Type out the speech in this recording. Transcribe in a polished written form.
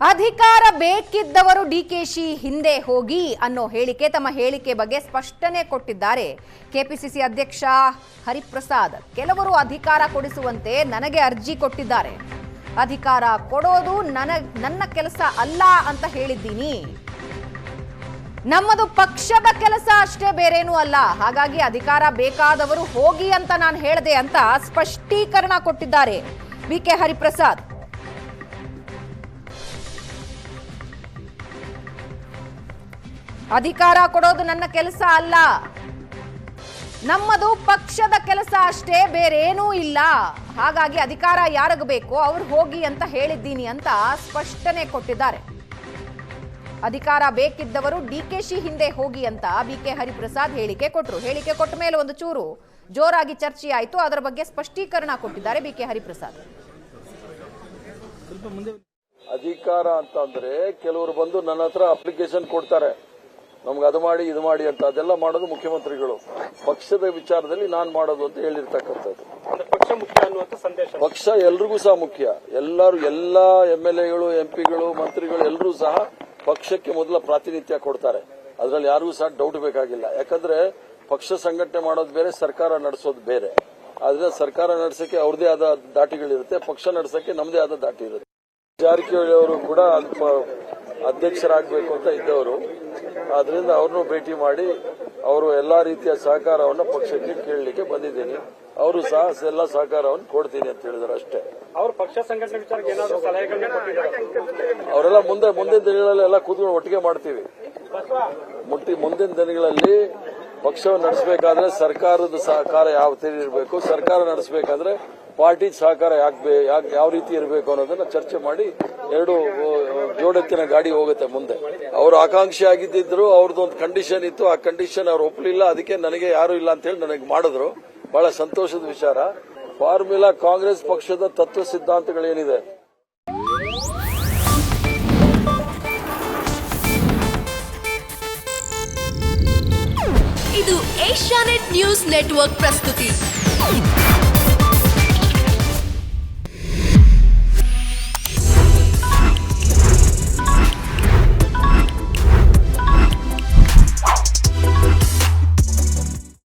ಅಧಿಕಾರ ಬೇಕಿದ್ದವರು ಡಿಕೆಶಿ ಹಿಂದೆ ಹೋಗಿ ಅನ್ನೋ ಹೇಳಿಕೆ ತಮ್ಮ ಹೇಳಿಕೆ ಬಗ್ಗೆ ಸ್ಪಷ್ಟನೆ ಕೊಟ್ಟಿದ್ದಾರೆ ಕೆಪಿಸಿಸಿ ಅಧ್ಯಕ್ಷ ಹರಿಪ್ರಸಾದ್. ಕೆಲವರು ಅಧಿಕಾರ ಕೊಡಿಸುವಂತೆ ನನಗೆ ಅರ್ಜಿ ಕೊಟ್ಟಿದ್ದಾರೆ. ಅಧಿಕಾರ ಕೊಡೋದು ನನ್ನ ಕೆಲಸ ಅಲ್ಲ ಅಂತ ಹೇಳಿದ್ದೀನಿ. ನಮ್ಮದು ಪಕ್ಷದ ಕೆಲಸ ಅಷ್ಟೇ, ಬೇರೇನೂ ಅಲ್ಲ. ಹಾಗಾಗಿ ಅಧಿಕಾರ ಬೇಕಾದವರು ಹೋಗಿ ಅಂತ ನಾನು ಹೇಳಿದೆ ಅಂತ ಸ್ಪಷ್ಟೀಕರಣ ಕೊಟ್ಟಿದ್ದಾರೆ ಬಿಕೆ ಹರಿಪ್ರಸಾದ್. ಅಧಿಕಾರ ಕೊಡೋದು ನನ್ನ ಕೆಲಸ ಅಲ್ಲ, ನಮ್ಮದು ಪಕ್ಷದ ಕೆಲಸ ಅಷ್ಟೇ, ಬೇರೇನೂ ಇಲ್ಲ. ಹಾಗಾಗಿ ಅಧಿಕಾರ ಯಾರಿಗೂ ಬೇಕೋ ಅವ್ರು ಹೋಗಿ ಅಂತ ಹೇಳಿದ್ದೀನಿ ಅಂತ ಸ್ಪಷ್ಟನೆ ಕೊಟ್ಟಿದ್ದಾರೆ. ಅಧಿಕಾರ ಬೇಕಿದ್ದವರು ಡಿಕೆಶಿ ಹಿಂದೆ ಹೋಗಿ ಅಂತ ಬಿಕೆ ಹರಿಪ್ರಸಾದ್ ಹೇಳಿಕೆ ಕೊಟ್ಟರು. ಹೇಳಿಕೆ ಕೊಟ್ಟ ಮೇಲೆ ಒಂದು ಚೂರು ಜೋರಾಗಿ ಚರ್ಚೆ ಆಯಿತು. ಅದರ ಬಗ್ಗೆ ಸ್ಪಷ್ಟೀಕರಣ ಕೊಟ್ಟಿದ್ದಾರೆ ಬಿಕೆ ಹರಿಪ್ರಸಾದ್. ಅಧಿಕಾರ ಅಂತಂದ್ರೆ ಕೆಲವರು ಬಂದು ನನ್ನ ಹತ್ರ ಅಪ್ಲಿಕೇಶನ್ ಕೊಡ್ತಾರೆ, ನಮ್ಗೆ ಅದು ಮಾಡಿ ಇದು ಮಾಡಿ ಅಂತ. ಅದೆಲ್ಲ ಮಾಡೋದು ಮುಖ್ಯಮಂತ್ರಿಗಳು. ಪಕ್ಷದ ವಿಚಾರದಲ್ಲಿ ನಾನು ಮಾಡೋದು ಅಂತ ಹೇಳಿರ್ತಕ್ಕಂಥದ್ದು. ಪಕ್ಷ ಮುಖ್ಯ ಅನ್ನುವಂಥ ಸಂದೇಶ. ಪಕ್ಷ ಎಲ್ರಿಗೂ ಸಹ ಮುಖ್ಯ. ಎಲ್ಲ ಎಂಎಲ್ಎಗಳು, ಎಂಪಿಗಳು, ಮಂತ್ರಿಗಳು ಎಲ್ಲರೂ ಸಹ ಪಕ್ಷಕ್ಕೆ ಮೊದಲ ಪ್ರಾತಿನಿಧ್ಯ ಕೊಡ್ತಾರೆ. ಅದರಲ್ಲಿ ಯಾರಿಗೂ ಸಹ ಡೌಟ್ ಬೇಕಾಗಿಲ್ಲ. ಯಾಕಂದ್ರೆ ಪಕ್ಷ ಸಂಘಟನೆ ಮಾಡೋದು ಬೇರೆ, ಸರ್ಕಾರ ನಡೆಸೋದು ಬೇರೆ. ಆದ್ರೆ ಸರ್ಕಾರ ನಡೆಸಕ್ಕೆ ಅವ್ರದೇ ಆದ ದಾಟಿಗಳಿರುತ್ತೆ, ಪಕ್ಷ ನಡೆಸಕ್ಕೆ ನಮ್ಮದೇ ಆದ ದಾಟಿ ಇರುತ್ತೆ. ಜಾರಕಿಹೊಳಿ ಅವರು ಕೂಡ ಅಧ್ಯಕ್ಷರಾಗಬೇಕು ಅಂತ ಇದ್ದವರು. ಆದ್ರಿಂದ ಅವ್ರನ್ನು ಭೇಟಿ ಮಾಡಿ ಅವರು ಎಲ್ಲಾ ರೀತಿಯ ಸಹಕಾರವನ್ನು ಪಕ್ಷಕ್ಕೆ ಕೇಳಲಿಕ್ಕೆ ಬಂದಿದ್ದೀನಿ. ಅವರು ಸಹ ಎಲ್ಲ ಸಹಕಾರವನ್ನು ಕೊಡ್ತೀನಿ ಅಂತ ಹೇಳಿದ್ರು ಅಷ್ಟೇ. ಅವರು ಪಕ್ಷ ಸಂಘಟನೆ ವಿಚಾರಕ್ಕೆ ಏನಾದರೂ ಸಲಹೆಗಳನ್ನ ಕೊಟ್ಟಿದ್ದಾರೆ? ಅವರೆಲ್ಲ ಮುಂದಿನ ದಿನಗಳಲ್ಲಿ ಎಲ್ಲ ಕೂತ್ಕೊಂಡು ಒಟ್ಟಿಗೆ ಮಾಡ್ತೀವಿ. ಮುಂದಿನ ದಿನಗಳಲ್ಲಿ ಪಕ್ಷವನ್ನು ನಡೆಸಬೇಕಾದ್ರೆ ಸರ್ಕಾರದ ಸಹಕಾರ ಯಾವ ತೀರಿ ಇರಬೇಕು, ಸರ್ಕಾರ ನಡೆಸಬೇಕಾದ್ರೆ ಪಾರ್ಟಿ ಸಹಕಾರ ಯಾವ ರೀತಿ ಇರಬೇಕು ಅನ್ನೋದನ್ನ ಚರ್ಚೆ ಮಾಡಿ ಎರಡು ಜೋಡೆತ್ತಿನ ಗಾಡಿ ಹೋಗುತ್ತೆ ಮುಂದೆ. ಅವರು ಆಕಾಂಕ್ಷಿ ಆಗಿದ್ದಿದ್ರು, ಅವ್ರದ್ದೊಂದು ಕಂಡೀಷನ್ ಇತ್ತು. ಆ ಕಂಡೀಷನ್ ಅವ್ರು ಒಪ್ಪಲಿಲ್ಲ. ಅದಕ್ಕೆ ನನಗೆ ಯಾರು ಇಲ್ಲ ಅಂತ ಹೇಳಿ ನನಗೆ ಮಾಡಿದ್ರು. ಬಹಳ ಸಂತೋಷದ ವಿಚಾರ. ಫಾರ್ಮುಲಾ ಕಾಂಗ್ರೆಸ್ ಪಕ್ಷದ ತತ್ವ ಸಿದ್ಧಾಂತಗಳೇನಿದೆ, ಇದು ಏಷ್ಯಾನೆಟ್ ನ್ಯೂಸ್ ನೆಟ್ವರ್ಕ್ ಪ್ರಸ್ತುತಿ.